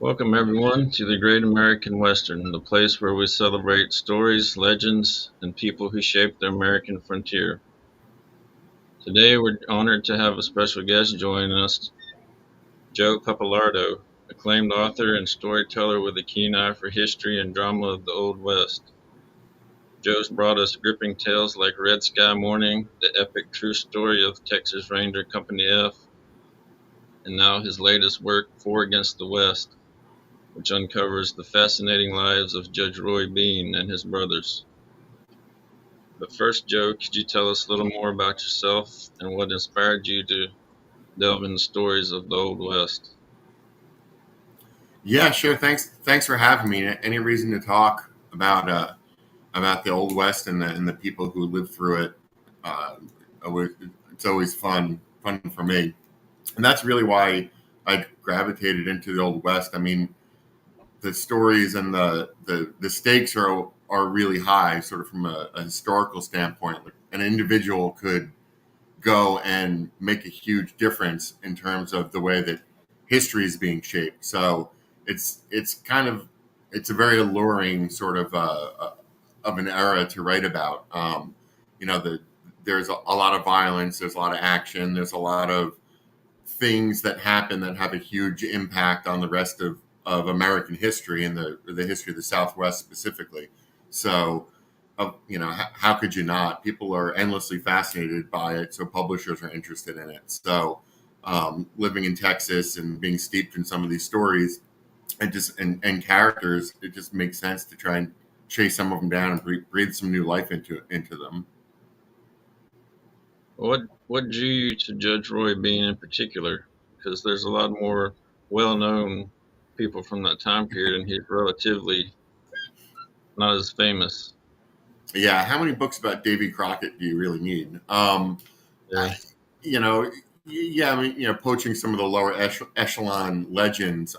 Welcome, everyone, to the Great American Western, the place where we celebrate stories, legends, and people who shaped the American frontier. Today, we're honored to have a special guest join us, Joe Pappalardo, acclaimed author and storyteller with a keen eye for history and drama of the Old West. Joe's brought us gripping tales like Red Sky Morning, the epic true story of Texas Ranger Company F, and now his latest work, Four Against the West, which uncovers the fascinating lives of Judge Roy Bean and his brothers. But first, Joe, could you tell us a little more about yourself and what inspired you to delve into stories of the Old West? Yeah, sure. Thanks for having me. Any reason to talk about the Old West and the people who lived through it? Uh, it's always fun for me, and that's really why I gravitated into the Old West. I mean, the stories and the stakes are really high, sort of from a historical standpoint. Like an individual could go and make a huge difference in terms of the way that history is being shaped. So it's kind of it's a very alluring sort of an era to write about. There's a lot of violence, there's a lot of action, there's a lot of things that happen that have a huge impact on the rest of American history and the history of the Southwest specifically. So, how could you not? People are endlessly fascinated by it, so publishers are interested in it. So, living in Texas and being steeped in some of these stories and characters, it just makes sense to try and chase some of them down and breathe some new life into them. What drew you to Judge Roy Bean in particular? Because there's a lot more well-known people from that time period, and he's relatively not as famous. Yeah, how many books about Davy Crockett do you really need? Yeah, You know, yeah, I mean, poaching some of the lower echelon legends,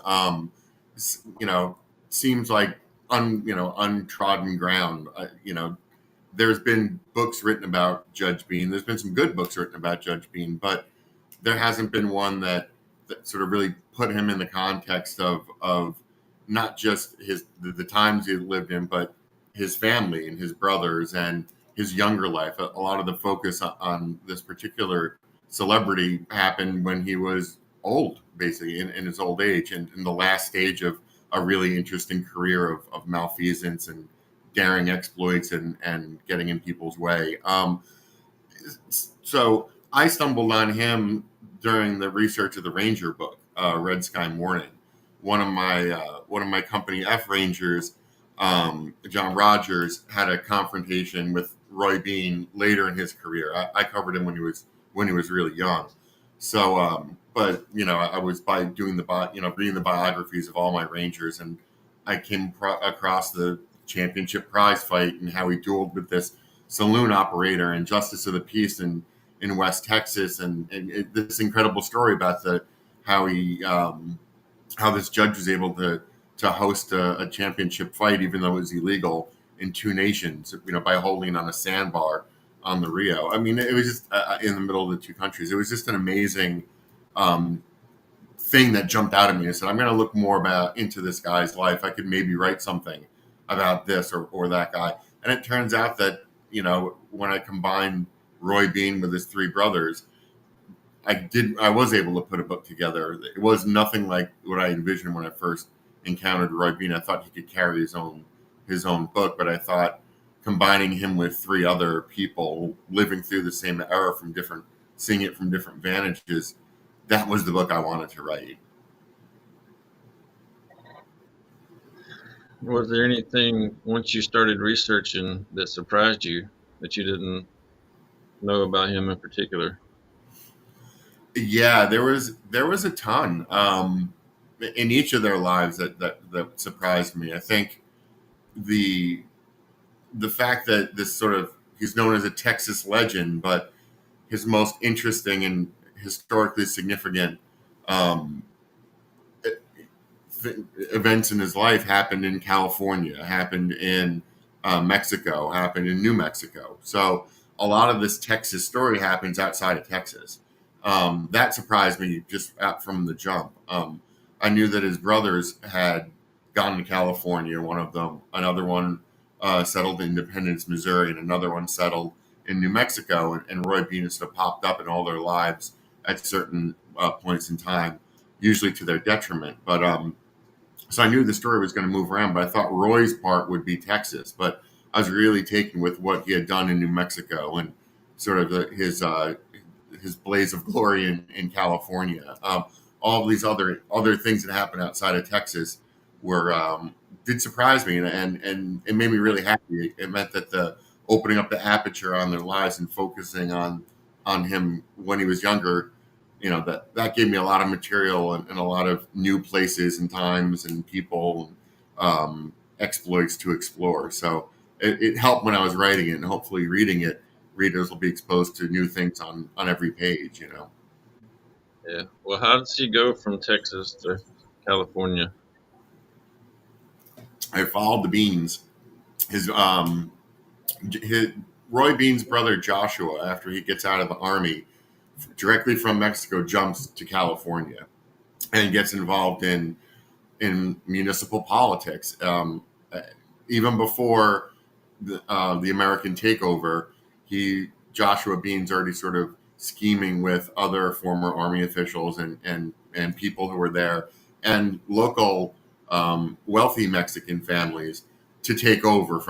seems like untrodden ground. There's been books written about Judge Bean. There's been some good books written about Judge Bean, but there hasn't been one that sort of really put him in the context of not just the times he lived in, but his family and his brothers and his younger life. A lot of the focus on this particular celebrity happened when he was old, basically in his old age and in the last stage of a really interesting career of malfeasance and daring exploits and getting in people's way. So I stumbled on him during the research of the Ranger book, Red Sky Morning. One of my company F Rangers, John Rogers, had a confrontation with Roy Bean later in his career. I covered him when he was really young. So, but I was by doing reading the biographies of all my Rangers, and I came across the championship prize fight and how he dueled with this saloon operator and justice of the peace in West Texas, and this incredible story about the how he how this judge was able to host a championship fight even though it was illegal in two nations, by holding on a sandbar on the Rio. I mean, it was just in the middle of the two countries. It was just an amazing um, thing that jumped out at me. I said, I'm going to look more about into this guy's life. I could maybe write something about this or that guy. And it turns out that, when I combined Roy Bean with his three brothers, I was able to put a book together. It was nothing like what I envisioned when I first encountered Roy Bean. I thought he could carry his own book, but I thought combining him with three other people living through the same era seeing it from different vantages, that was the book I wanted to write. was there anything once you started researching that surprised you that you didn't know about him in particular? Yeah, there was a ton in each of their lives that surprised me. I think the the fact that this sort of he's known as a Texas legend, but his most interesting and historically significant um, events in his life happened in California, happened in Mexico, happened in New Mexico. So a lot of this Texas story happens outside of Texas. That surprised me just from the jump. I knew that his brothers had gone to California. One of them, another one settled in Independence, Missouri, and another one settled in New Mexico. And Roy Bean has sort of popped up in all their lives at certain points in time, usually to their detriment. But so I knew the story was going to move around, but I thought Roy's part would be Texas. But I was really taken with what he had done in New Mexico and sort of his blaze of glory in California. All of these other things that happened outside of Texas were did surprise me, and it made me really happy. It meant that the opening up the aperture on their lives and focusing on him when he was younger, that gave me a lot of material and a lot of new places and times and people, exploits to explore. So it helped when I was writing it, and hopefully reading it, readers will be exposed to new things on every page. Yeah. Well, how does he go from Texas to California? I followed the Beans. His Roy Bean's brother Joshua, after he gets out of the army, directly from Mexico, jumps to California and gets involved in municipal politics. Even before the American takeover, Joshua Bean's already sort of scheming with other former army officials and people who were there and local wealthy Mexican families to take over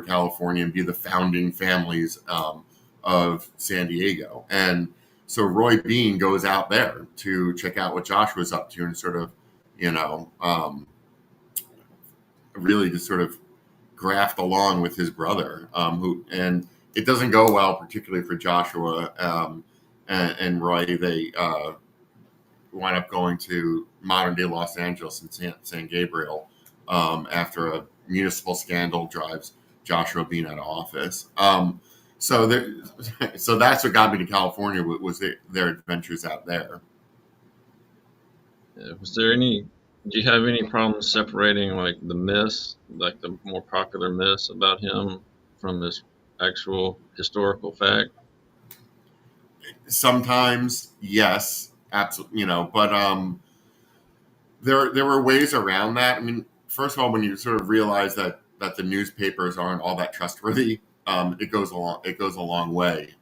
California and be the founding families of San Diego. And so Roy Bean goes out there to check out what Joshua's up to and sort of, you know, um, really just sort of graft along with his brother, and it doesn't go well, particularly for Joshua and Roy. They wind up going to modern day Los Angeles and San Gabriel after a municipal scandal drives Joshua Bean out of office. So there, so that's what got me to California was their adventures out there. Was there any? Do you have any problems separating like the myths, like the more popular myths about him, from this actual historical fact? Sometimes, yes, absolutely, but there were ways around that. I mean, first of all, when you sort of realize that the newspapers aren't all that trustworthy, it goes a long way.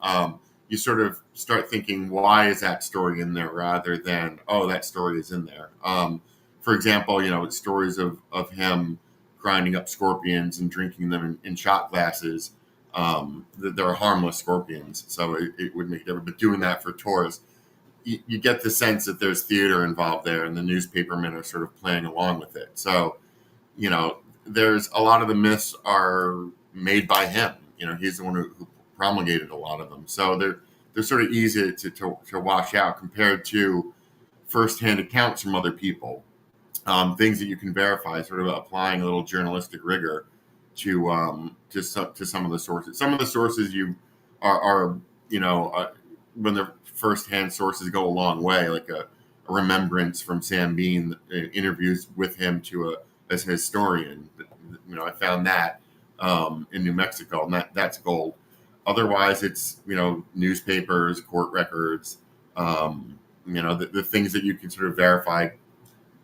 You sort of start thinking, why is that story in there, rather than, oh, that story is in there. For example, it's stories of him grinding up scorpions and drinking them in shot glasses. They're harmless scorpions, so it would make it different. But doing that for tourists, you get the sense that there's theater involved there, and the newspapermen are sort of playing along with it. So, there's a lot of the myths are made by him. He's the one who promulgated a lot of them. So they're sort of easy to wash out compared to firsthand accounts from other people, things that you can verify, sort of applying a little journalistic rigor to some of the sources. Some of the sources you are when the firsthand sources go a long way, like a remembrance from Sam Bean, interviews with him as a historian. I found that in New Mexico, and that's gold. Otherwise, it's newspapers, court records, the things that you can sort of verify.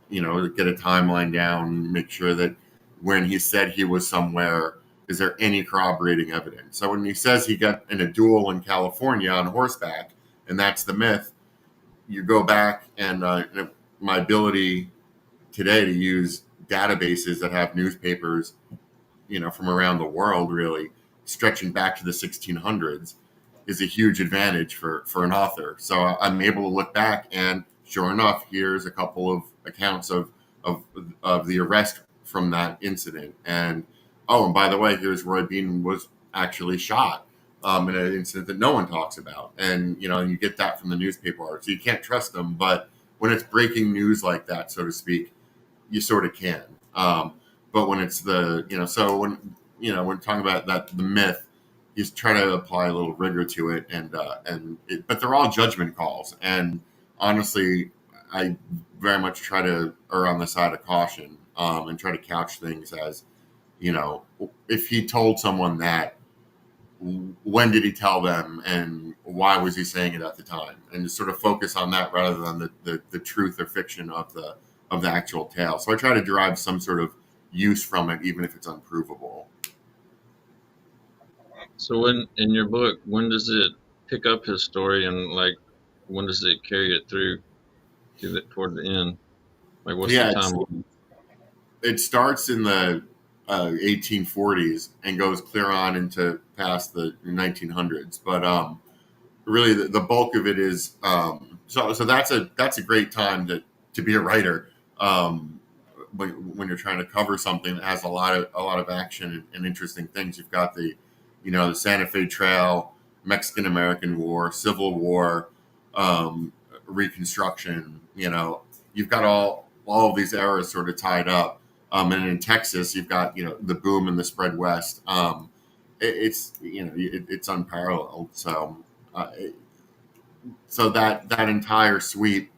Get a timeline down, make sure that when he said he was somewhere, is there any corroborating evidence? So when he says he got in a duel in California on horseback, and that's the myth, you go back and my ability today to use databases that have newspapers, from around the world, really stretching back to the 1600s, is a huge advantage for an author. So I'm able to look back, and sure enough, here's a couple of accounts of the arrest from that incident. And and by the way, here's Roy Bean was actually shot in an incident that no one talks about. And you get that from the newspaper art, so you can't trust them. But when it's breaking news like that, so to speak, you sort of can. But when it's so when talking about the myth, you just try to apply a little rigor to it, but they're all judgment calls. And honestly, I very much try to err on the side of caution, and try to couch things as, if he told someone that, when did he tell them, and why was he saying it at the time, and just sort of focus on that rather than the truth or fiction of the actual tale. So I try to derive some sort of use from it, even if it's unprovable. So when in your book, when does it pick up his story and like when does it carry it through to the toward the end? Like what's the Yeah, timeline? it starts in the 1840s and goes clear on into past the 1900s. But really, the bulk of it is so that's a great time to be a writer. When you're trying to cover something that has a lot of action and interesting things, you've got the Santa Fe Trail, Mexican American War, Civil War, Reconstruction. You've got all of these eras sort of tied up. And in Texas, you've got the boom and the spread west. It's unparalleled. Uh, so that entire sweep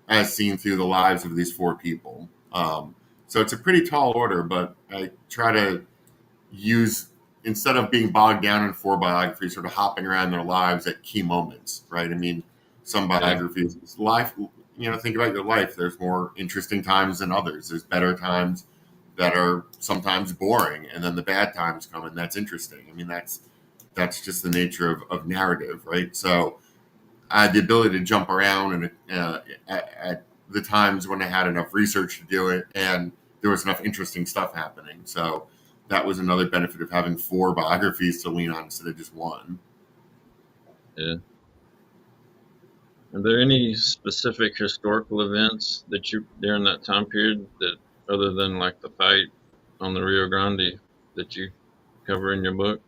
as seen through the lives of these four people. So it's a pretty tall order, but I try to use, instead of being bogged down in four biographies, sort of hopping around their lives at key moments, right? I mean, some Yeah. biographies, life, think about your life. There's more interesting times than others. There's better times that are sometimes boring, and then the bad times come, and that's interesting. I mean, that's just the nature of narrative, right? So I had the ability to jump around and at the times when I had enough research to do it, and there was enough interesting stuff happening. So that was another benefit of having four biographies to lean on instead of just one. Yeah. Are there any specific historical events that you during that time period that other than like the fight on the Rio Grande that you cover in your book?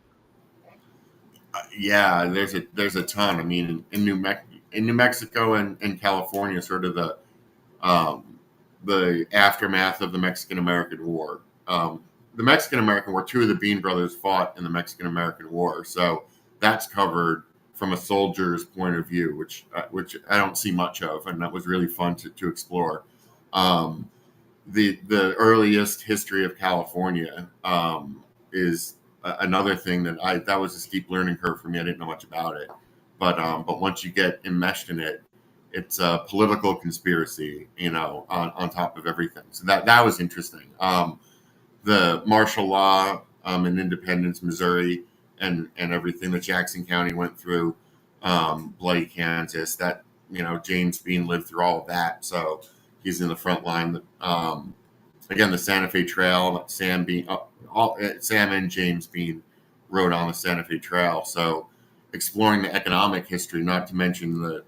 Yeah, there's a ton. I mean, in New Mexico and California, sort of um, the aftermath of the Mexican American War. The Mexican American War, two of the Bean brothers fought in the Mexican American War, so that's covered from a soldier's point of view, which I don't see much of, and that was really fun to explore. Um, the earliest history of California is another thing that was a steep learning curve for me. I didn't know much about it, but once you get enmeshed in it, it's a political conspiracy, on top of everything. So that was interesting. The martial law in Independence, Missouri, and everything that Jackson County went through, bloody Kansas. That James Bean lived through all of that, so he's in the front line. Again, the Santa Fe Trail, Sam and James Bean rode on the Santa Fe Trail. So exploring the economic history, not to mention the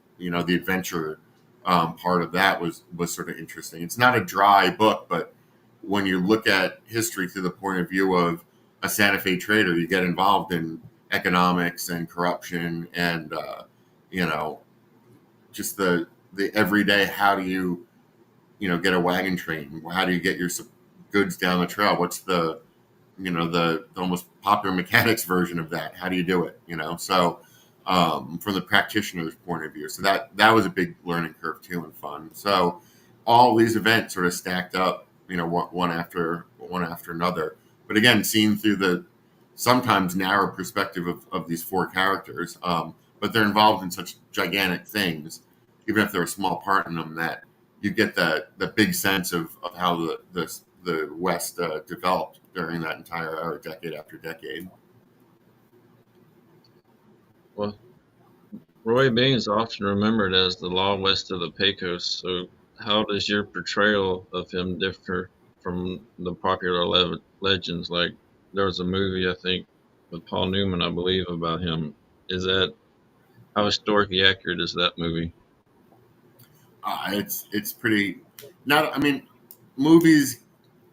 adventure part of that was sort of interesting. It's not a dry book, but when you look at history through the point of view of a Santa Fe trader, you get involved in economics and corruption and you know just the everyday. How do you get a wagon train? How do you get your goods down the trail? What's the almost popular mechanics version of that? How do you do it? So from the practitioner's point of view, so that was a big learning curve too, and fun. So all these events sort of stacked up, one after another. But again, seen through the sometimes narrow perspective of these four characters, but they're involved in such gigantic things, even if they're a small part in them, that you get the big sense of how the West developed during that entire era, decade after decade. Well, Roy Bean is often remembered as the law west of the Pecos. So, how does your portrayal of him differ from the popular legends? Like, there was a movie, I think, with Paul Newman, I believe, about him. Is that how historically accurate is that movie? It's pretty. Not. I mean, movies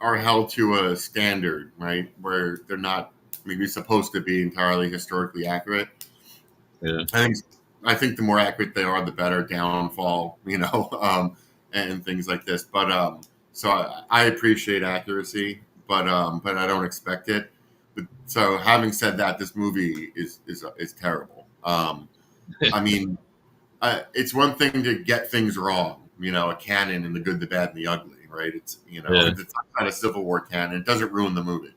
are held to a standard, right, where they're not maybe supposed to be entirely historically accurate. Yeah, I think I think the more accurate they are, the better downfall, and things like this. But so I appreciate accuracy, but I don't expect it. But so having said that, this movie is terrible. I mean, it's one thing to get things wrong, a canon and the good, the bad, and the ugly, right? yeah, It's not a Civil War canon. It doesn't ruin the movie.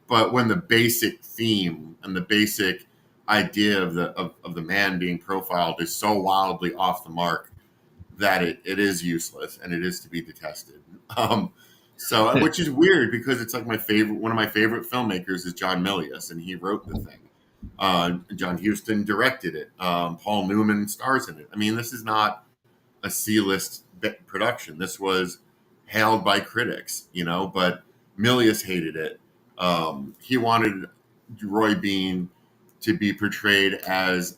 But when the basic theme and the basic idea of the man being profiled is so wildly off the mark that it is useless and it is to be detested. So, which is weird because it's like one of my favorite filmmakers is John Milius, and he wrote the thing. John Huston directed it. Paul Newman stars in it. I mean, this is not a C-list production. This was hailed by critics, but Milius hated it. He wanted Roy Bean to be portrayed as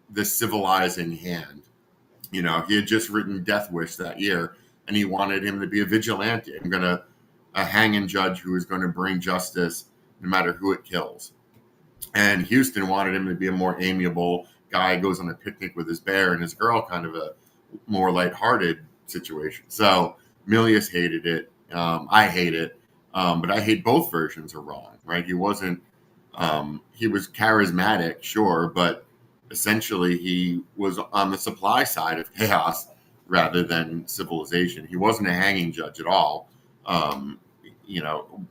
the civilizing hand. He had just written Death Wish that year, and he wanted him to be a vigilante and a hanging judge who was going to bring justice no matter who it kills. And Huston wanted him to be a more amiable guy, goes on a picnic with his bear and his girl, kind of a more lighthearted situation. So Milius hated it. I hate it. But I hate both versions are wrong, right? He wasn't, he was charismatic, sure, but essentially he was on the supply side of chaos rather than civilization. He wasn't a hanging judge at all.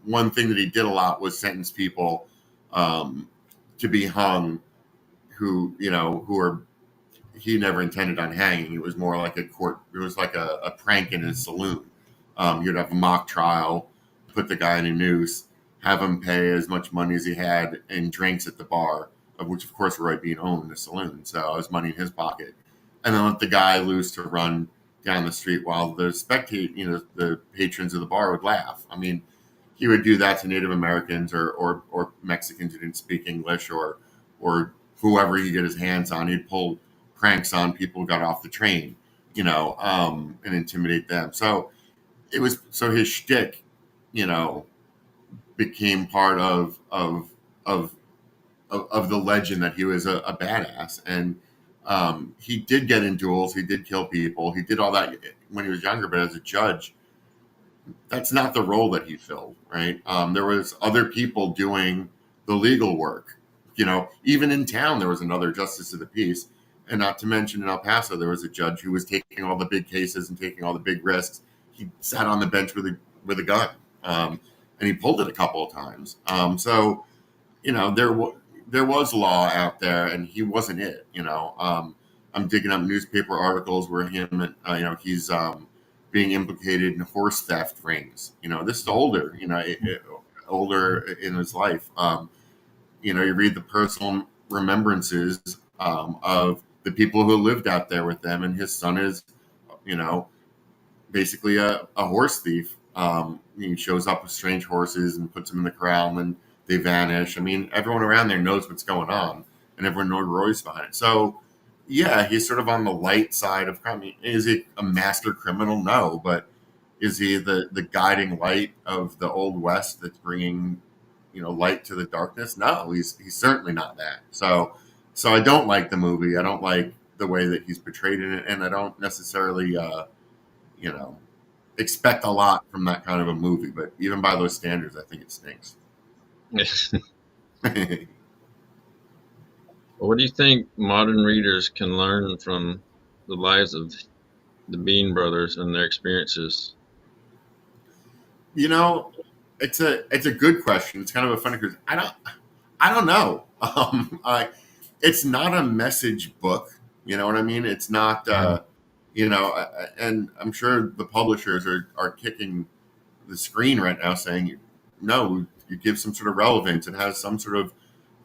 One thing that he did a lot was sentence people to be hung who are he never intended on hanging. It was more like a court. It was like a prank in his saloon. You'd have a mock trial, put the guy in a noose, have him pay as much money as he had in drinks at the bar, of which of course Roy Bean owned the saloon, so it was money in his pocket, and then let the guy loose to run down the street while the patrons of the bar would laugh. I mean, he would do that to Native Americans or Mexicans who didn't speak English or whoever he get his hands on. He'd pull pranks on people who got off the train, and intimidate them. So his shtick, became part of the legend that he was a badass. And he did get in duels. He did kill people. He did all that when he was younger. But as a judge, that's not the role that he filled, right? There was other people doing the legal work. Even in town, there was another justice of the peace. And not to mention in El Paso, there was a judge who was taking all the big cases and taking all the big risks. He sat on the bench with a gun, and he pulled it a couple of times. So, there was law out there, and he wasn't it. I'm digging up newspaper articles where he's being implicated in horse theft rings. This is older. Older in his life. You read the personal remembrances of the people who lived out there with them, and his son is, basically a horse thief. He shows up with strange horses and puts them in the corral, and then they vanish. I mean, everyone around there knows what's going on, and everyone knows Roy's behind it. So, yeah, he's sort of on the light side of crime. Is he a master criminal? No, but is he the guiding light of the Old West that's bringing light to the darkness? No, he's certainly not that. So I don't like the movie. I don't like the way that he's portrayed in it, and I don't necessarily expect a lot from that kind of a movie. But even by those standards, I think it stinks. What do you think modern readers can learn from the lives of the Bean brothers and their experiences? It's a good question. It's kind of a funny question. I don't know. It's not a message book. You know what I mean? It's not. And I'm sure the publishers are kicking the screen right now, saying, "No, you give some sort of relevance. It has some sort of,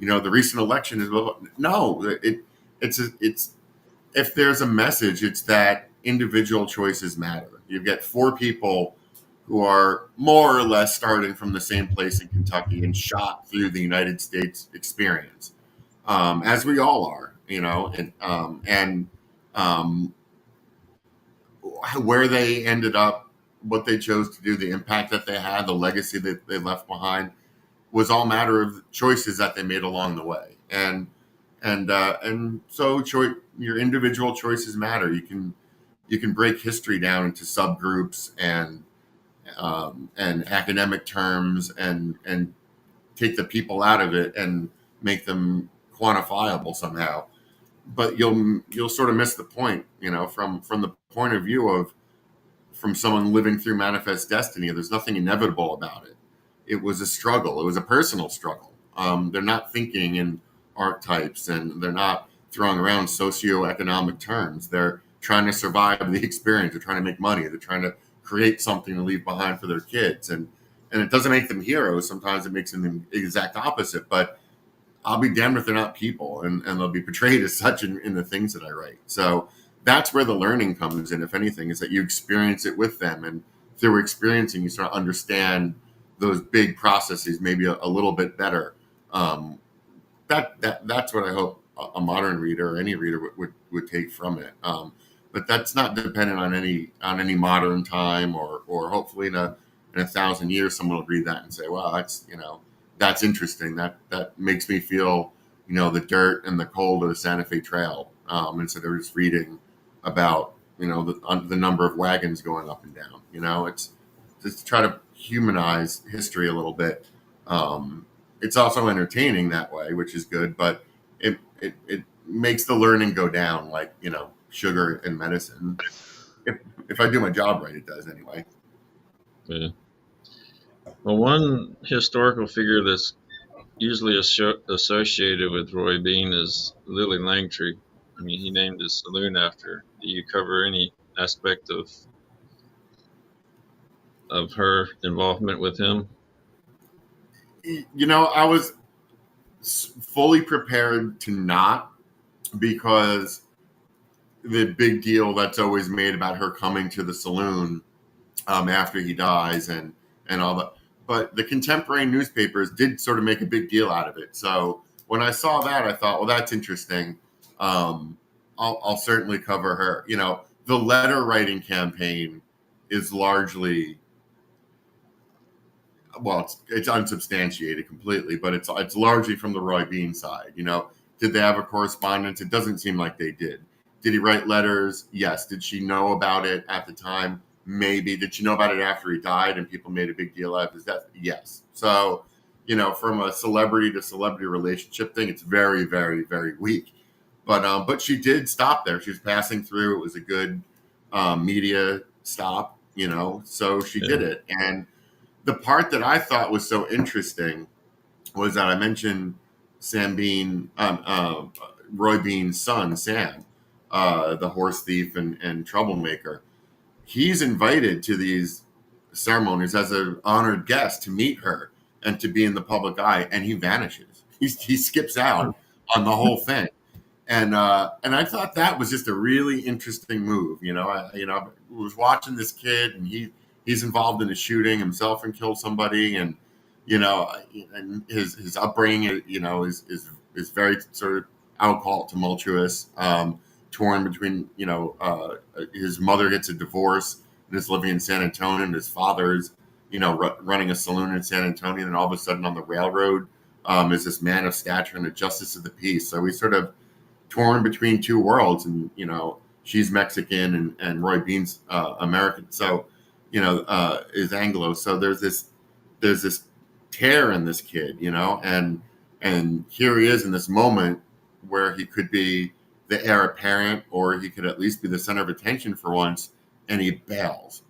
the recent election is no. It's if there's a message, it's that individual choices matter. You get 4 people who are more or less starting from the same place in Kentucky and shot through the United States experience, as we all are, and where they ended up, what they chose to do, the impact that they had, the legacy that they left behind, was all matter of choices that they made along the way. And so your individual choices matter. You can break history down into subgroups and academic terms and take the people out of it and make them quantifiable somehow. But you'll sort of miss the point, from the point of view from someone living through manifest destiny. There's nothing inevitable about it. It was a struggle. It was a personal struggle. They're not thinking in archetypes, and they're not throwing around socioeconomic terms. They're trying to survive the experience. They're trying to make money. They're trying to create something to leave behind for their kids. And it doesn't make them heroes. Sometimes it makes them the exact opposite. But I'll be damned if they're not people, and they'll be portrayed as such in the things that I write. So that's where the learning comes in, if anything, is that you experience it with them, and through experiencing, you start to understand those big processes maybe a little bit better. Um, that's what I hope a modern reader or any reader would take from it. But that's not dependent on any modern time, or hopefully in 1,000 years someone will read that and say, wow, that's interesting. That makes me feel the dirt and the cold of the Santa Fe Trail, instead of just reading about the number of wagons going up and down. It's just to try to humanize history a little bit. It's also entertaining that way, which is good, but it makes the learning go down, like sugar and medicine. If I do my job right, it does anyway. Yeah. Well, one historical figure that's usually associated with Roy Bean is Lily Langtry. I mean, he named his saloon after her. Do you cover any aspect of her involvement with him? I was fully prepared to not, because the big deal that's always made about her coming to the saloon after he dies, and all that. But the contemporary newspapers did sort of make a big deal out of it. So when I saw that, I thought, well, that's interesting. I'll certainly cover her. The letter writing campaign is largely, well, it's unsubstantiated completely, but it's largely from the Roy Bean side. Did they have a correspondence? It doesn't seem like they did. Did he write letters? Yes. Did she know about it at the time? Maybe. Did she know about it after he died and people made a big deal out of his death? Yes. So, from a celebrity to celebrity relationship thing, it's very, very, very weak. But she did stop there. She was passing through. It was a good media stop. So she Yeah. did it. And the part that I thought was so interesting was that I mentioned Sam Bean, Roy Bean's son, Sam, the horse thief and troublemaker. He's invited to these ceremonies as an honored guest to meet her and to be in the public eye, and he vanishes. He skips out on the whole thing. And I thought that was just a really interesting move. I was watching this kid, and he's involved in a shooting himself and killed somebody, and and his upbringing, is very sort of, I would call it tumultuous, torn between, his mother gets a divorce and is living in San Antonio, and his father's, running a saloon in San Antonio, and all of a sudden on the railroad, is this man of stature and a justice of the peace. So he's sort of torn between two worlds, and she's Mexican, and Roy Bean's American, so is Anglo. So there's this tear in this kid, and here he is in this moment where he could be the heir apparent, or he could at least be the center of attention for once, and he bails.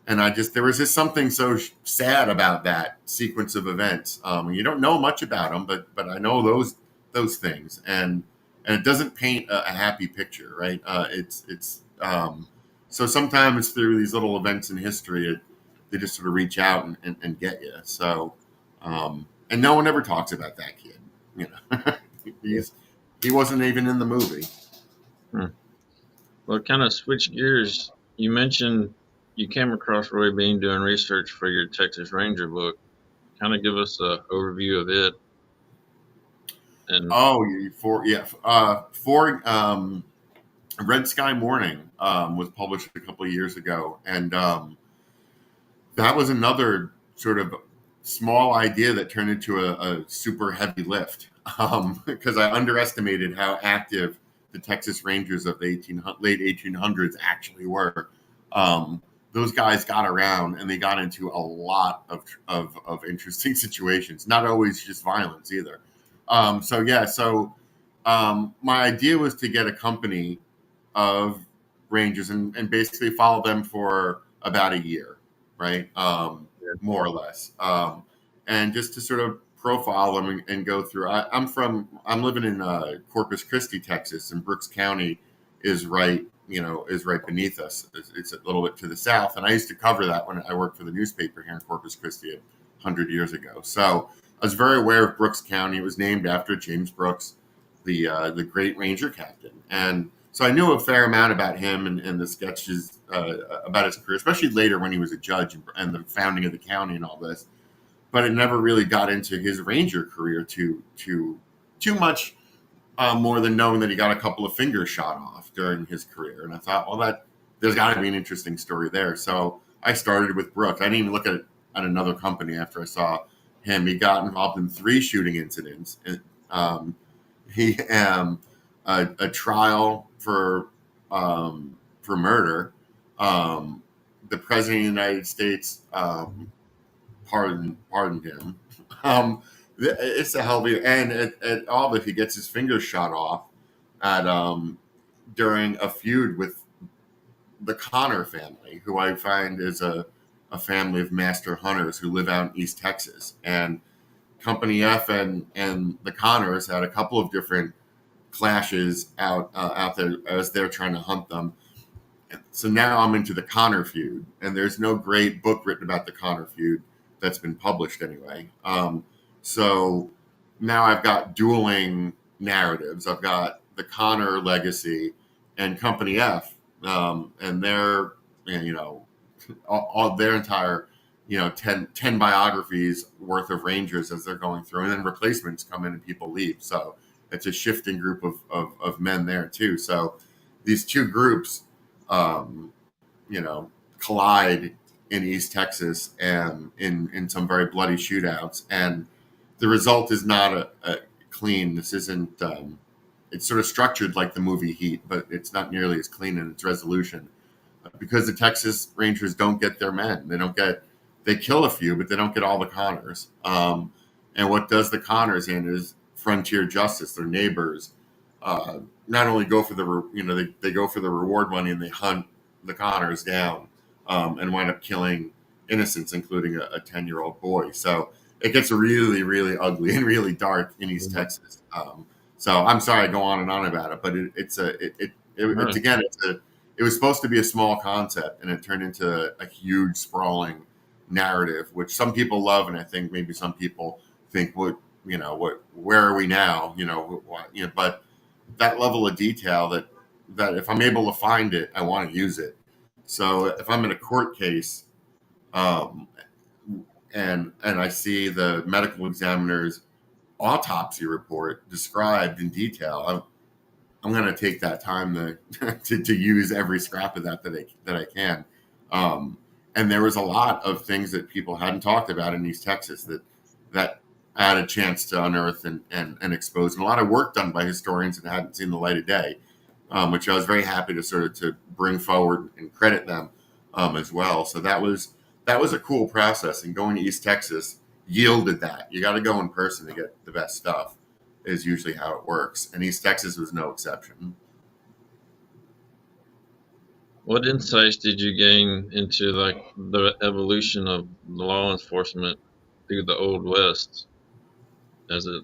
And there was just something so sad about that sequence of events. You don't know much about him, but I know those things, and it doesn't paint a happy picture, right? So sometimes through these little events in history, they just sort of reach out and get you. So, and no one ever talks about that kid. He wasn't even in the movie. Hmm. Well, kind of switch gears. You mentioned you came across Roy Bean doing research for your Texas Ranger book. Kind of give us a overview of it. And Oh, for Red Sky Morning was published a couple of years ago, and that was another sort of small idea that turned into a super heavy lift, because I underestimated how active the Texas Rangers of the late 1800s actually were. Those guys got around, and they got into a lot of interesting situations, not always just violence either. My idea was to get a company of Rangers, and basically follow them for about a year, right? More or less, and just to sort of profile them and go through. I'm living in Corpus Christi, Texas, and Brooks County is right beneath us. It's a little bit to the south, and I used to cover that when I worked for the newspaper here in Corpus Christi 100 years ago. So I was very aware of Brooks County. It was named after James Brooks, the great Ranger captain, and so I knew a fair amount about him and the sketches about his career, especially later when he was a judge and the founding of the county and all this. But it never really got into his Ranger career too much more than knowing that he got a couple of fingers shot off during his career. And I thought, well, that there's got to be an interesting story there. So I started with Brooks. I didn't even look at another company after I saw him. He got involved in 3 shooting incidents. He a trial for murder. The president of the United States pardoned him. It's a hell of a, and at all that he gets his fingers shot off at during a feud with the Connor family, who I find is a family of master hunters who live out in East Texas. And Company F and the Connors had a couple of different clashes out there as they're trying to hunt them. So now I'm into the Connor feud, and there's no great book written about the Connor feud that's been published anyway. So now I've got dueling narratives. I've got the Connor legacy and Company F, and their, all their entire, 10 biographies worth of Rangers as they're going through, and then replacements come in and people leave. So it's a shifting group of men there too. So these two groups, collide in East Texas and in some very bloody shootouts. And the result is not a clean. This isn't. It's sort of structured like the movie Heat, but it's not nearly as clean in its resolution because the Texas Rangers don't get their men. They kill a few, but they don't get all the Connors. And what does the Connors in is frontier justice. Their neighbors not only go for they go for the reward money and they hunt the Connors down and wind up killing innocents, including a 10-year-old boy. So it gets really, really ugly and really dark in East Texas. So I'm sorry I go on and on about it, but it was supposed to be a small concept, and it turned into a huge sprawling narrative, which some people love, and I think maybe some people think, where are we now? But that level of detail that if I'm able to find it, I want to use it. So if I'm in a court case, and I see the medical examiner's autopsy report described in detail, I'm going to take that time to use every scrap of that I can. And there was a lot of things that people hadn't talked about in East Texas that I had a chance to unearth and expose, and a lot of work done by historians that hadn't seen the light of day, which I was very happy to bring forward and credit them as well. So that was a cool process, and going to East Texas yielded that. You got to go in person to get the best stuff is usually how it works, and East Texas was no exception. What insights did you gain into the evolution of law enforcement through the Old West as it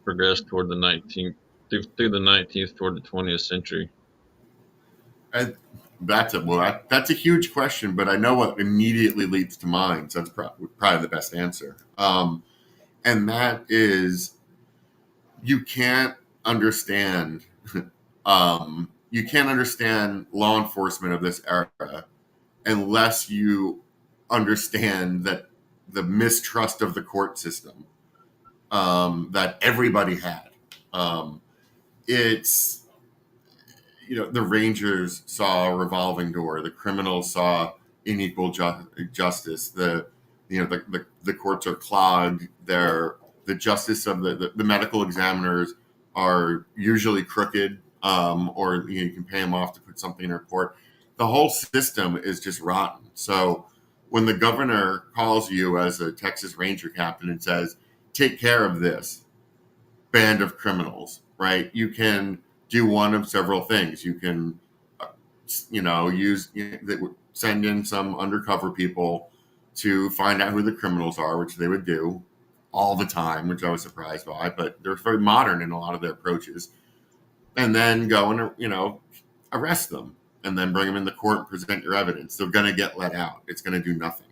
progressed toward the 19th through the 19th toward the 20th century? That's a huge question, but I know what immediately leaps to mind. So that's probably the best answer. And that is, you can't understand law enforcement of this era unless you understand that the mistrust of the court system that everybody had. It's the Rangers saw a revolving door. The criminals saw unequal justice. The courts are clogged. The justice of the medical examiners are usually crooked, or you can pay them off to put something in a report. The whole system is just rotten. So when the governor calls you as a Texas Ranger captain and says, "Take care of this band of criminals," right? You can do one of several things. You can, send in some undercover people to find out who the criminals are, which they would do. all the time, which I was surprised by, but they're very modern in a lot of their approaches. And then go and, arrest them and then bring them into court and present your evidence. They're going to get let out. It's going to do nothing.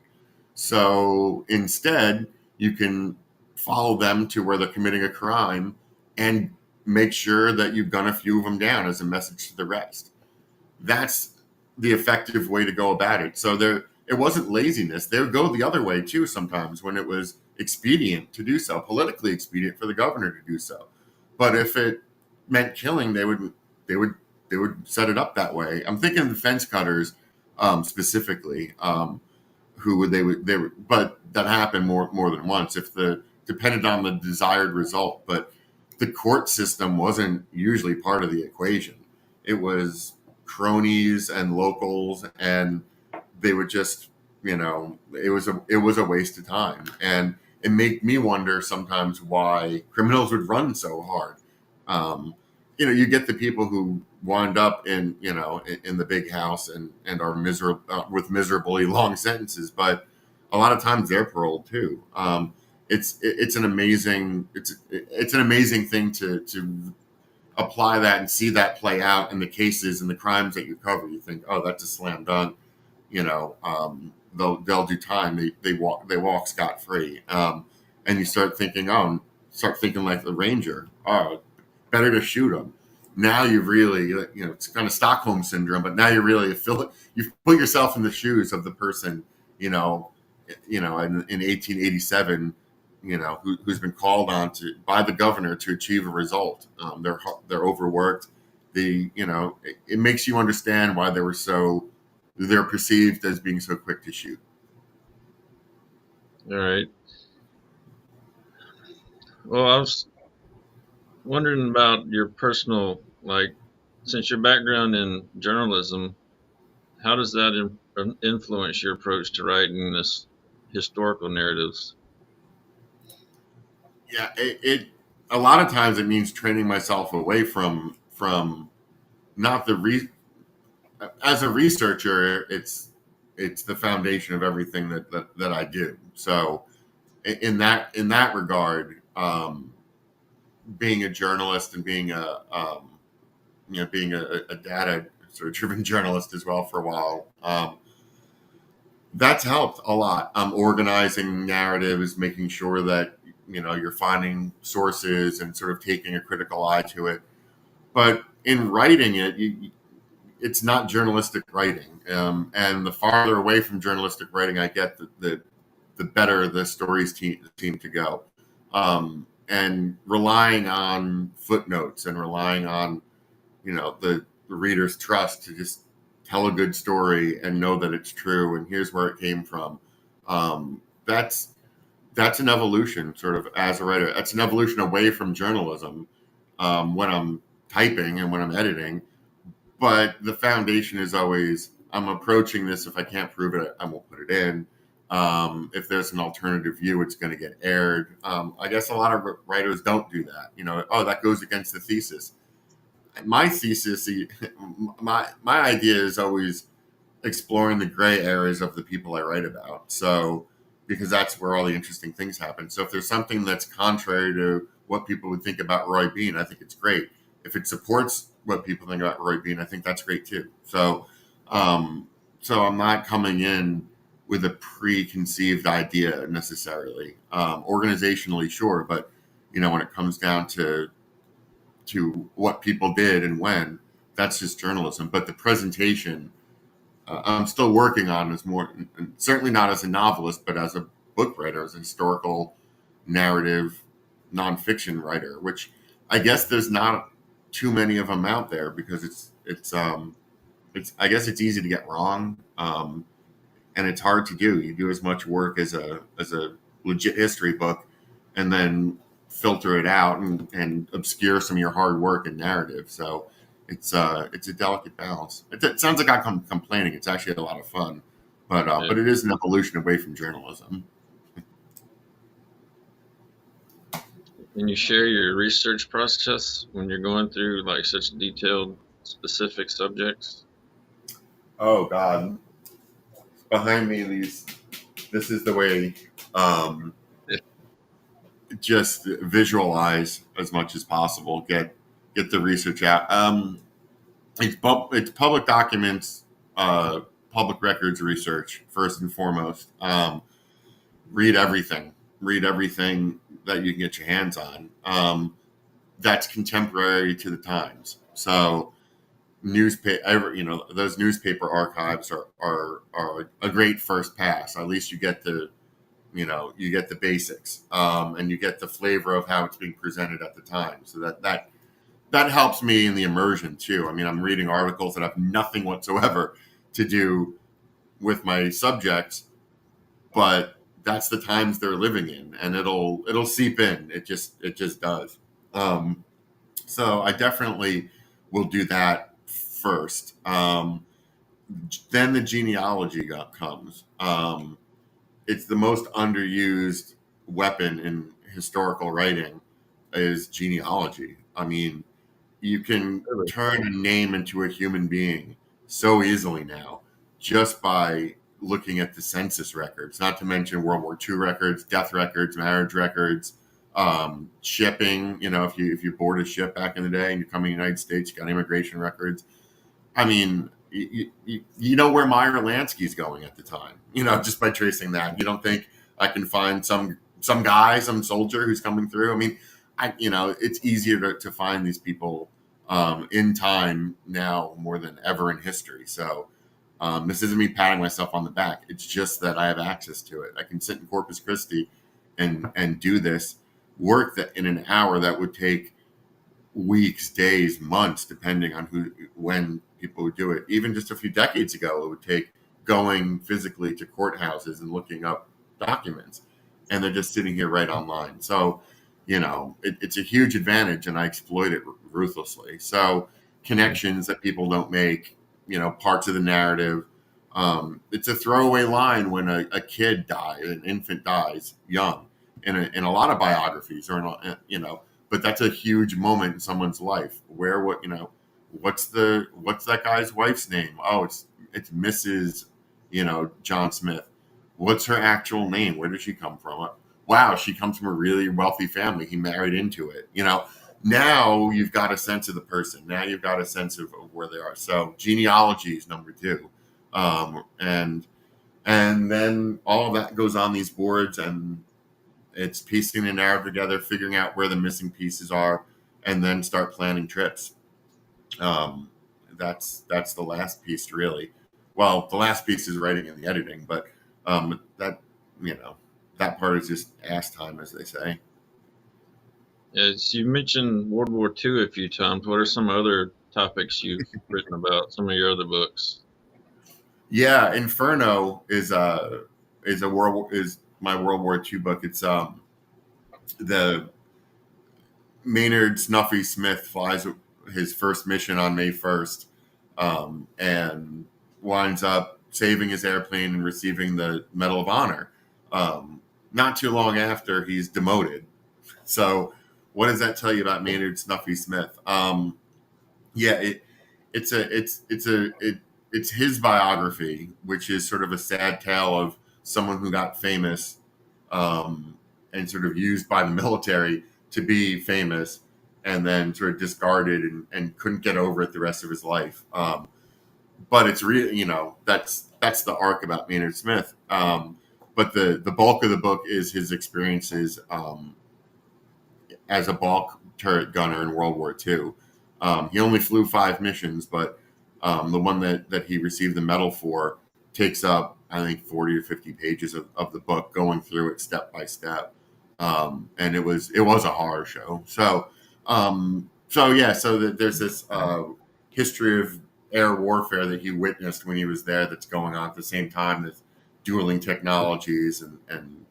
So instead, you can follow them to where they're committing a crime and make sure that you've gun a few of them down as a message to the rest. That's the effective way to go about it. So it wasn't laziness. They would go the other way too sometimes when it was expedient to do so, politically expedient for the governor to do so. But if it meant killing, they would set it up that way. I'm thinking of the fence cutters specifically. But that happened more than once. If depended on the desired result, but the court system wasn't usually part of the equation. It was cronies and locals, and they would just, it was a waste of time, and it made me wonder sometimes why criminals would run so hard. You get the people who wind up in the big house and are miserable with miserably long sentences, but a lot of times they're paroled too. It's an amazing thing to apply that and see that play out in the cases and the crimes that you cover. You think, oh, that's a slam dunk. They'll do time. They walk scot free. And you start thinking like the Ranger. Oh, better to shoot them. Now you've really, it's kind of Stockholm syndrome, but now you've put yourself in the shoes of the person, in 1887, who's been called on by the governor to achieve a result. They're overworked. It makes you understand why they're perceived as being so quick to shoot. All right. Well, I was wondering about your personal, since your background in journalism, how does that influence your approach to writing this historical narratives? Yeah, it a lot of times it means training myself away from not as a researcher. It's the foundation of everything that I do. So in that regard, being a journalist and being a data sort of driven journalist as well for a while, that's helped a lot. Organizing narratives, making sure that you're finding sources and sort of taking a critical eye to it. But in writing it, it's not journalistic writing, and the farther away from journalistic writing I get, the better the stories seem to go. And relying on footnotes and relying on the reader's trust to just tell a good story and know that it's true and here's where it came from. That's an evolution, sort of, as a writer. That's an evolution away from journalism when I'm typing and when I'm editing. But the foundation is always, I'm approaching this. If I can't prove it, I won't put it in. If there's an alternative view, it's going to get aired. I guess a lot of writers don't do that. That goes against the thesis. My thesis, my idea is always exploring the gray areas of the people I write about. So, because that's where all the interesting things happen. So if there's something that's contrary to what people would think about Roy Bean, I think it's great. If it supports what people think about Roy Bean, I think that's great too. So I'm not coming in with a preconceived idea necessarily. Organizationally, sure, but when it comes down to what people did and when, that's just journalism. But the presentation, I'm still working on as more, certainly not as a novelist, but as a book writer, as a historical narrative nonfiction writer, which I guess there's not too many of them out there because it's I guess it's easy to get wrong, and it's hard to do. You do as much work as a legit history book, and then filter it out and obscure some of your hard work and narrative. So it's a delicate balance. It sounds like I'm complaining. It's actually a lot of fun, but it is an evolution away from journalism. Can you share your research process when you're going through such detailed, specific subjects? Oh God, behind me, this is the way. just visualize as much as possible. Get the research out. It's public documents, uh, public records research first and foremost. Read everything. Read everything that you can get your hands on. That's contemporary to the times. So newspaper, those newspaper archives are a great first pass. At least you get the basics, and you get the flavor of how it's being presented at the time. So that helps me in the immersion too. I mean, I'm reading articles that have nothing whatsoever to do with my subjects, but that's the times they're living in, and it'll seep in. It just does. Um, so I definitely will do that first. Then the genealogy comes. It's the most underused weapon in historical writing is genealogy. I mean, you can Really? turn a name into a human being so easily now just by looking at the census records, not to mention World War II records, death records, marriage records, shipping. If you board a ship back in the day and you're coming to the United States, you got immigration records. I mean, you know where Meyer Lansky's going at the time, just by tracing that. You don't think I can find some guy, some soldier who's coming through? I mean, it's easier to find these people in time now more than ever in history. So this isn't me patting myself on the back. It's just that I have access to it. I can sit in Corpus Christi and do this work that in an hour that would take weeks, days, months, depending on when people would do it. Even just a few decades ago, it would take going physically to courthouses and looking up documents, and they're just sitting here right online. So, it's a huge advantage, and I exploit it ruthlessly. So, connections that people don't make, parts of the narrative. It's a throwaway line when a kid dies, an infant dies young, in a lot of biographies, but that's a huge moment in someone's life. What's that guy's wife's name? Oh, it's Mrs. John Smith. What's her actual name? Where does she come from? Wow, she comes from a really wealthy family. He married into it. Now you've got a sense of the person. Now you've got a sense of where they are. So genealogy is number two, and then all of that goes on these boards, and it's piecing the narrative together, figuring out where the missing pieces are, and then start planning trips. Um, that's the last piece, really. Well, the last piece is writing and the editing, but that you know that part is just ass time, as they say. As you mentioned World War II a few times, what are some other topics you've written about? Some of your other books? Yeah, Inferno is my World War II book. It's the Maynard Snuffy Smith flies his first mission on May 1st, and winds up saving his airplane and receiving the Medal of Honor. Not too long after he's demoted. So, what does that tell you about Maynard Snuffy Smith? Yeah, it's his biography, which is sort of a sad tale of someone who got famous, and sort of used by the military to be famous, and then sort of discarded and couldn't get over it the rest of his life. But it's really, that's the arc about Maynard Smith. But the bulk of the book is his experiences as a bulk turret gunner in World War II. He only flew 5 missions, but the one that he received the medal for takes up, I think, 40 or 50 pages of the book, going through it step by step. And it was a horror show. There's this history of air warfare that he witnessed when he was there that's going on at the same time, that's dueling technologies, and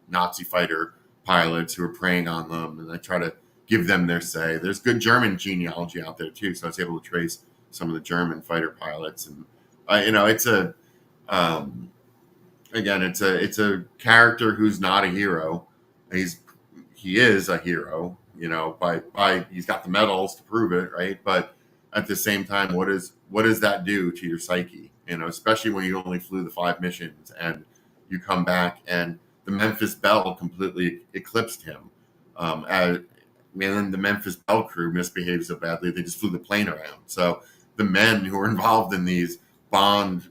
Nazi fighter pilots who are preying on them, and they try to give them their say. There's good German genealogy out there too, so I was able to trace some of the German fighter pilots, and it's a um, again, it's a character who's not a hero. He is a hero, by he's got the medals to prove it, right? But at the same time, what does that do to your psyche? Especially when you only flew the 5 missions and you come back and the Memphis Belle completely eclipsed him. And then the Memphis Belle crew misbehaved so badly they just flew the plane around. So the men who were involved in these Bond,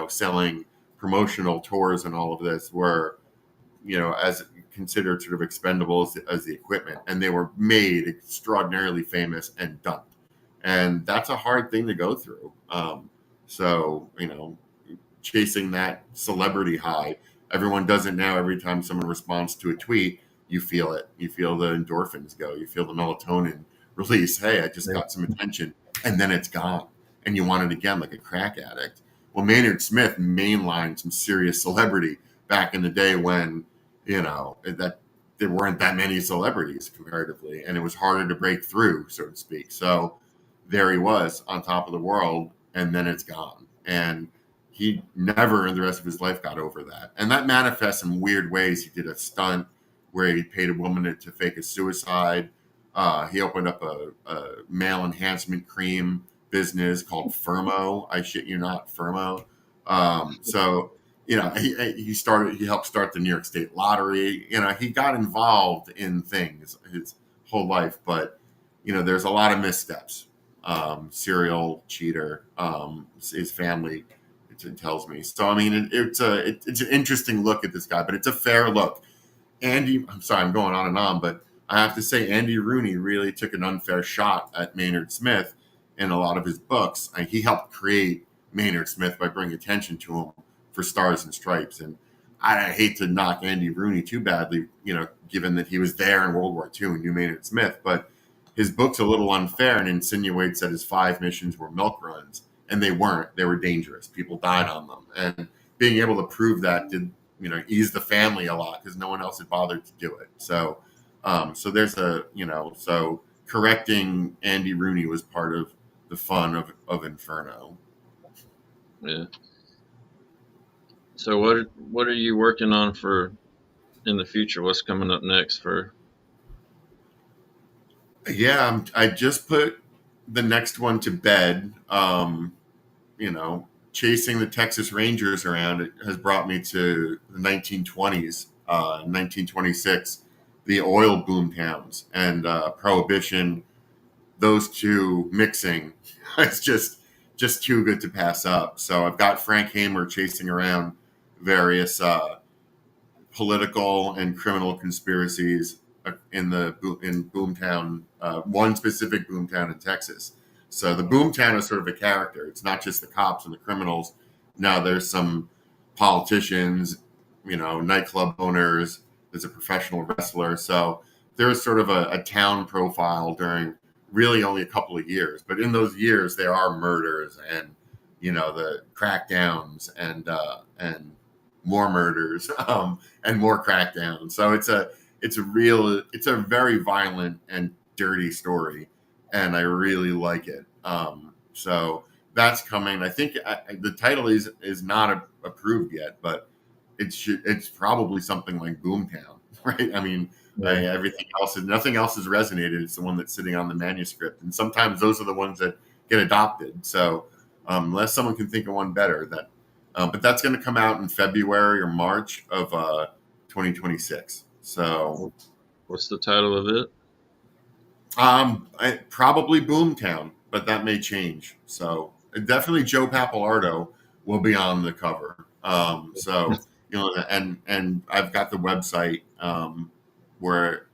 selling promotional tours and all of this were, as considered sort of expendable as the equipment, and they were made extraordinarily famous and dumped, and that's a hard thing to go through. So chasing that celebrity high, everyone does it now. Every time someone responds to a tweet, you feel it. You feel the endorphins go. You feel the melatonin release. Hey, I just got some attention, and then it's gone, and you want it again, like a crack addict. Well, Maynard Smith mainlined some serious celebrity back in the day when that there weren't that many celebrities comparatively, and it was harder to break through, so to speak. So there he was on top of the world, and then it's gone. And he never in the rest of his life got over that. And that manifests in weird ways. He did a stunt where he paid a woman to fake a suicide. He opened up a male enhancement cream business called Firmo. I shit you not, Firmo. So he helped start the New York State Lottery. He got involved in things his whole life, but there's a lot of missteps. Serial cheater. His family, it tells me. So I mean, it's an interesting look at this guy, but it's a fair look. I'm sorry, I'm going on and on, but I have to say Andy Rooney really took an unfair shot at Maynard Smith in a lot of his books. He helped create Maynard Smith by bringing attention to him for Stars and Stripes. And I hate to knock Andy Rooney too badly, given that he was there in World War II and knew Maynard Smith, but his book's a little unfair and insinuates that his 5 missions were milk runs, and they weren't. They were dangerous. People died on them. And being able to prove that did, ease the family a lot because no one else had bothered to do it. So, there's so correcting Andy Rooney was part of the fun of Inferno. Yeah. So what are you working on for in the future? What's coming up next for? Yeah, I just put the next one to bed. Chasing the Texas Rangers around, it has brought me to the 1920s, 1926, the oil boom towns and Prohibition. Those two mixing, it's just too good to pass up. So I've got Frank Hamer chasing around various political and criminal conspiracies in Boomtown, one specific Boomtown in Texas. So the Boomtown is sort of a character. It's not just the cops and the criminals. Now there's some politicians, nightclub owners. There's a professional wrestler. So there's sort of a town profile during really only a couple of years. But in those years, there are murders and the crackdowns and more murders and more crackdowns. So it's a very violent and dirty story, and I really like it. So that's coming. I think the title is not approved yet, but it's probably something like Boomtown, right? I mean, nothing else has resonated. It's the one that's sitting on the manuscript, and sometimes those are the ones that get adopted. So unless someone can think of one better, but that's going to come out in February or March of 2026. So, what's the title of it? Probably Boomtown, but that may change. So definitely Joe Pappalardo will be on the cover. And I've got the website where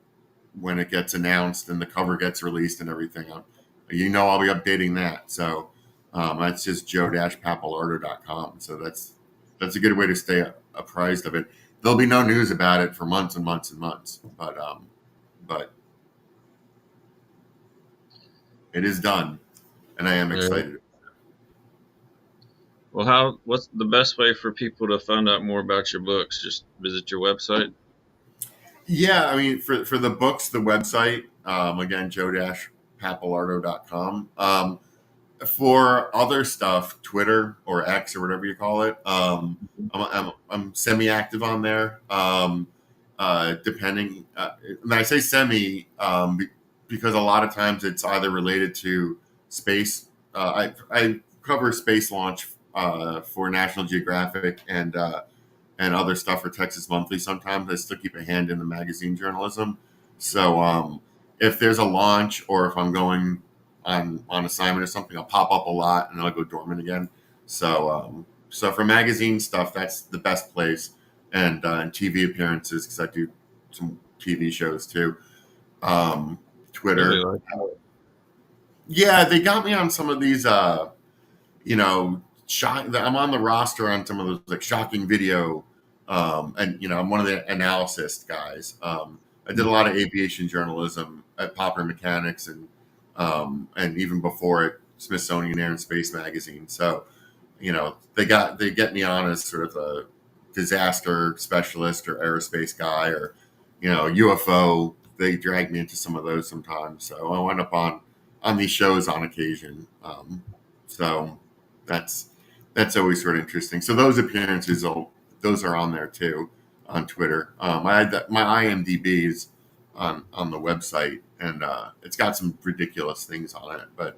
when it gets announced and the cover gets released and everything, I'll be updating that. So that's just joe-pappalardo.com. So that's a good way to stay apprised of it. There'll be no news about it for months and months and months, but it is done, and I am excited. Well, what's the best way for people to find out more about your books? Just visit your website? Yeah, I mean, for the books, the website, again, joe-pappalardo.com. For other stuff, Twitter or X or whatever you call it, I'm semi-active on there. Depending, and I say semi because a lot of times it's either related to space. I cover space launch for National Geographic and other stuff for Texas Monthly. Sometimes I still keep a hand in the magazine journalism. So if there's a launch or if I'm going on assignment or something, I'll pop up a lot and then I'll go dormant again. So for magazine stuff, that's the best place, and TV appearances because I do some TV shows too. Really Twitter, like that. yeah, they got me on some of these. You know, I'm on the roster on some of those like shocking video, and I'm one of the analyst guys. I did a lot of aviation journalism at Popper Mechanics and even before it, Smithsonian Air and Space Magazine. So, they get me on as sort of a disaster specialist or aerospace guy or, UFO. They drag me into some of those sometimes. So I went up on these shows on occasion. So that's that's always sort of interesting. So those appearances, those are on there too on Twitter. I had my IMDb's on the website, and it's got some ridiculous things on it, but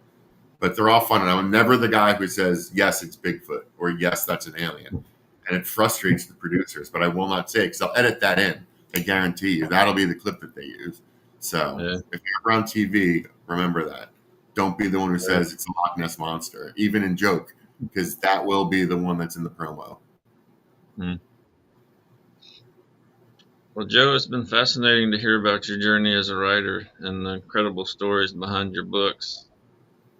they're all fun. And I'm never the guy who says yes, it's Bigfoot or yes, that's an alien, and it frustrates the producers. But I will not say it because I'll edit that in. I guarantee you that'll be the clip that they use. So Yeah. if you're ever on TV, remember that. Don't be the one who says it's a Loch Ness monster, even in joke, because that will be the one that's in the promo. Hmm. Well, Joe, it's been fascinating to hear about your journey as a writer and the incredible stories behind your books.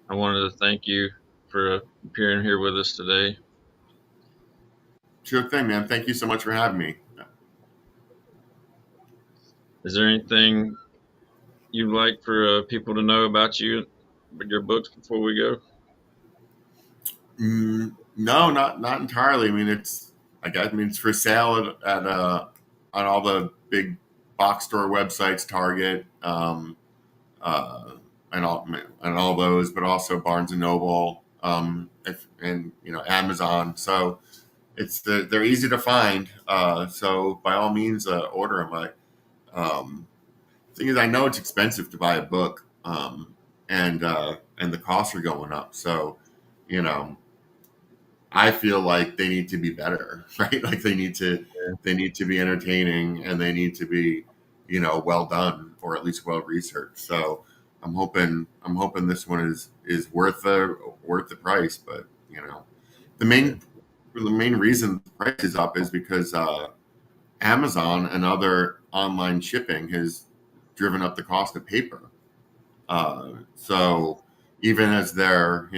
I wanted to thank you for appearing here with us today. Sure thing, man. Thank you so much for having me. Is there anything you'd like for people to know about you, your books, before we go? No, not entirely. I mean, it's for sale at on all the big box store websites, Target, uh, and all those, but also Barnes and Noble, and Amazon. So they're easy to find. So by all means, order them. Thing is, I know it's expensive to buy a book, and the costs are going up. So, you know, I feel like they need to be better, right? Like they need to be entertaining and they need to be, well done or at least well researched. So I'm hoping this one is worth the price. But the Yeah. main reason the price is up is because Amazon and other online shipping has driven up the cost of paper. So even as they're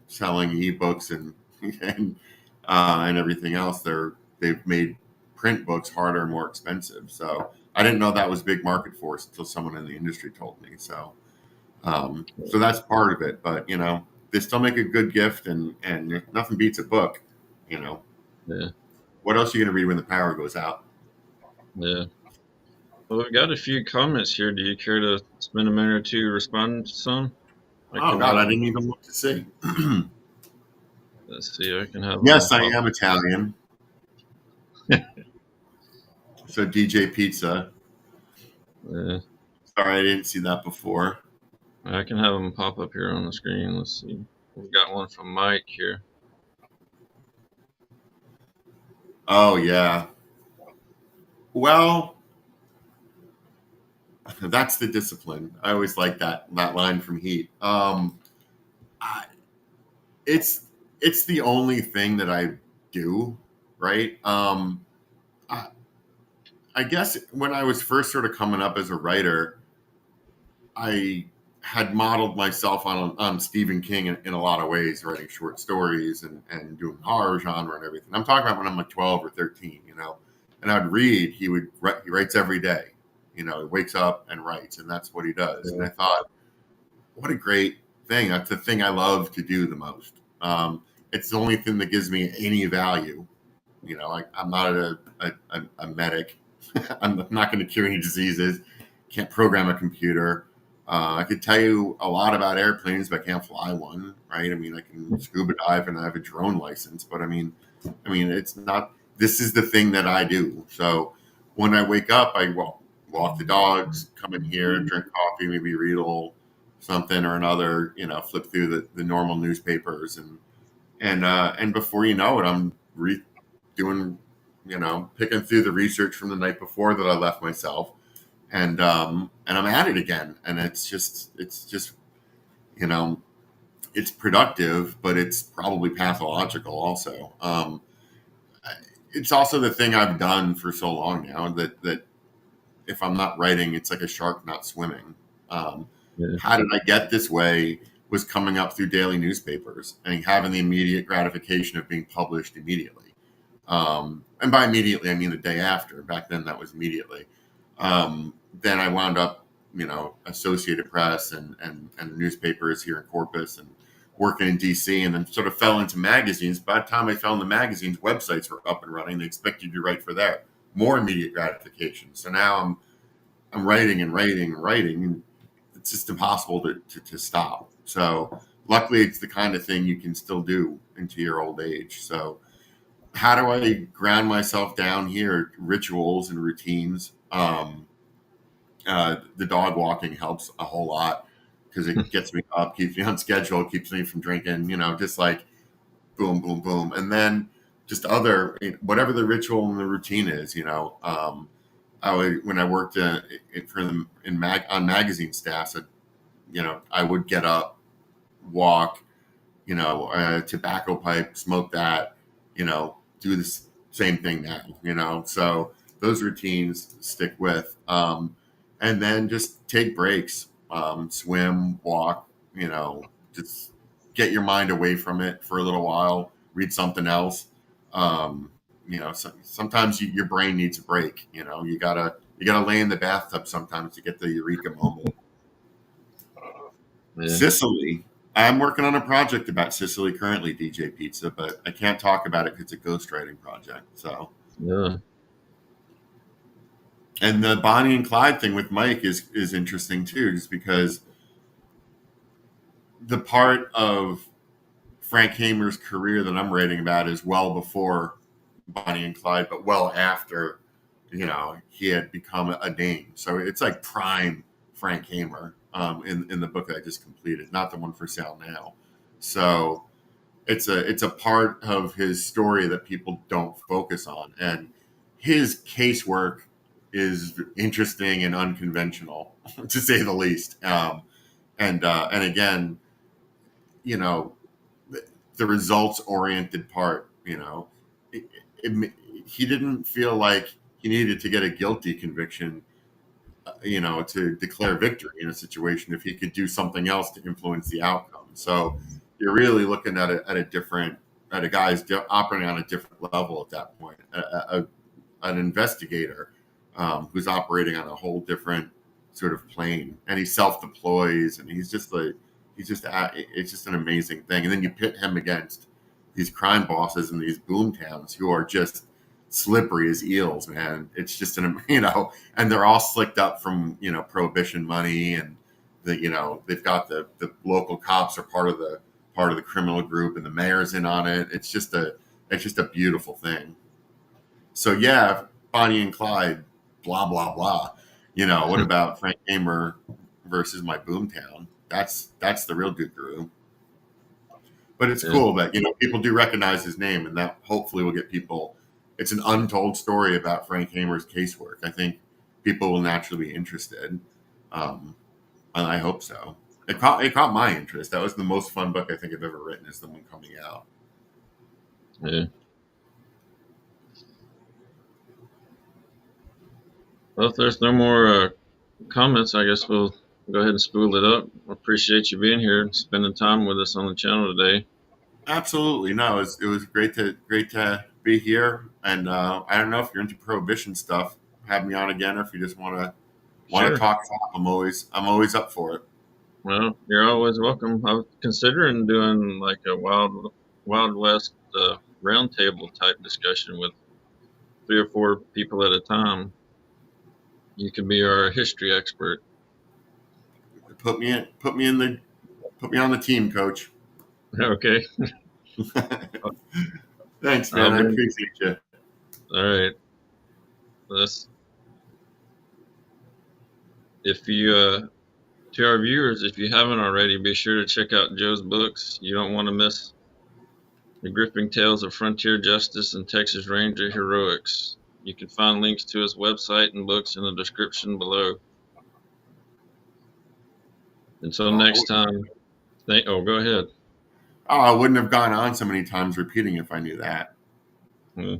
selling ebooks and everything else, they've made print books harder and more expensive. So I didn't know that was a big market force until someone in the industry told me. So that's part of it. But they still make a good gift, and nothing beats a book. You know, Yeah. what else are you going to read when the power goes out? Yeah. Well, we've got a few comments here. Do you care to spend a minute or two responding to some? I Oh can God, have I them. didn't even look to see. Let's see. I can have them Yes, I pop. am Italian. So DJ Pizza. Yeah. Sorry, I didn't see that before. I can have them pop up here on the screen. Let's see. We've got one from Mike here. Oh yeah. Well, that's the discipline. I always like that line from Heat. I, it's it's the only thing that I do, right? I, I guess when I was first sort of coming up as a writer, I had modeled myself on Stephen King in a lot of ways, writing short stories and doing horror genre and everything. I'm talking about when I'm like 12 or 13, and I'd read. He writes every day. He wakes up and writes, and that's what he does. And Yeah. I thought, what a great thing. That's the thing I love to do the most. It's the only thing that gives me any value. I'm not a medic. I'm not going to cure any diseases. Can't program a computer. I could tell you a lot about airplanes, but I can't fly one, right? I mean, I can scuba dive and I have a drone license, but it's not. This is the thing that I do. So when I wake up, I walk the dogs, come in here, drink coffee, maybe read a little something or another. Flip through the normal newspapers, and before you know it, I'm doing, picking through the research from the night before that I left myself and I'm at it again, and it's just you know it's productive, but it's probably pathological also. It's also the thing I've done for so long now that if I'm not writing, it's like a shark not swimming. Um, Yeah. how did I get this way? Was coming up through daily newspapers and having the immediate gratification of being published immediately. And by immediately, I mean the day after. Back then, that was immediately. Then I wound up, Associated Press and newspapers here in Corpus and working in DC, and then sort of fell into magazines. By the time I fell into magazines, websites were up and running. They expect you to write for that. More immediate gratification. So now I'm writing and writing and writing, and it's just impossible to stop. So luckily, it's the kind of thing you can still do into your old age. So how do I ground myself down here? Rituals and routines. The dog walking helps a whole lot because it gets me up, keeps me on schedule, keeps me from drinking, just like boom, boom, boom. And then just other, whatever the ritual and the routine is, I would, when I worked on magazine staffs, I would get up, walk, tobacco pipe, smoke that, do the same thing now, so those routines stick with, and then just take breaks, swim, walk, just get your mind away from it for a little while, read something else. Sometimes your brain needs a break, you gotta lay in the bathtub sometimes to get the eureka moment. Yeah. Sicily. I'm working on a project about Sicily currently, DJ Pizza, but I can't talk about it because it's a ghostwriting project. So, Yeah. and the Bonnie and Clyde thing with Mike is interesting too, just because the part of Frank Hamer's career that I'm writing about is well before Bonnie and Clyde, but well after, he had become a name. So it's like prime Frank Hamer, in the book that I just completed, not the one for sale now. So it's a part of his story that people don't focus on, and his casework is interesting and unconventional, to say the least. And again, you know, the results oriented part, it, he didn't feel like he needed to get a guilty conviction, to declare victory in a situation if he could do something else to influence the outcome. So you're really looking at a guy's operating on a different level at that point, an investigator, who's operating on a whole different sort of plane, and he self deploys, and it's just an amazing thing. And then you pit him against these crime bosses in these boom towns who are just slippery as eels, man. It's just and they're all slicked up from prohibition money, and they've got the local cops are part of the criminal group, and the mayor's in on it. It's just a beautiful thing. So yeah, Bonnie and Clyde, blah blah blah. What about Frank Hamer versus my boomtown? That's the real Dukaroo. But it's Yeah. cool that people do recognize his name, and that hopefully will get people. It's an untold story about Frank Hamer's casework. I think people will naturally be interested, and I hope so. It caught my interest. That was the most fun book I think I've ever written. Is the one coming out. Yeah. Well, if there's no more comments, I guess we'll go ahead and spool it up. I appreciate you being here and spending time with us on the channel today. Absolutely, no. It was great to be here, and I don't know if you're into prohibition stuff. Have me on again, or if you just want to Sure. talk shop. I'm always up for it. Well, you're always welcome. I was considering doing like a Wild West roundtable type discussion with 3 or 4 people at a time. You can be our history expert. Put me on the team, coach. Okay. Thanks, man. I'll I be appreciate you. all right. Let's if you To our viewers, if you haven't already, be sure to check out Joe's books. You don't want to miss the gripping tales of frontier justice and Texas Ranger heroics. You can find links to his website and books in the description below. Until next time, go ahead. I wouldn't have gone on so many times repeating if I knew that. Hmm.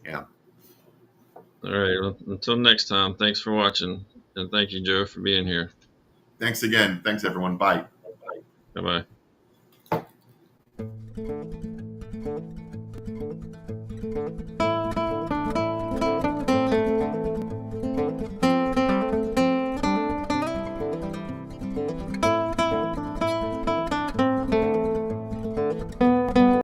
Yeah. All right. Well, until next time, thanks for watching. And thank you, Joe, for being here. Thanks again. Thanks, everyone. Bye. Bye bye.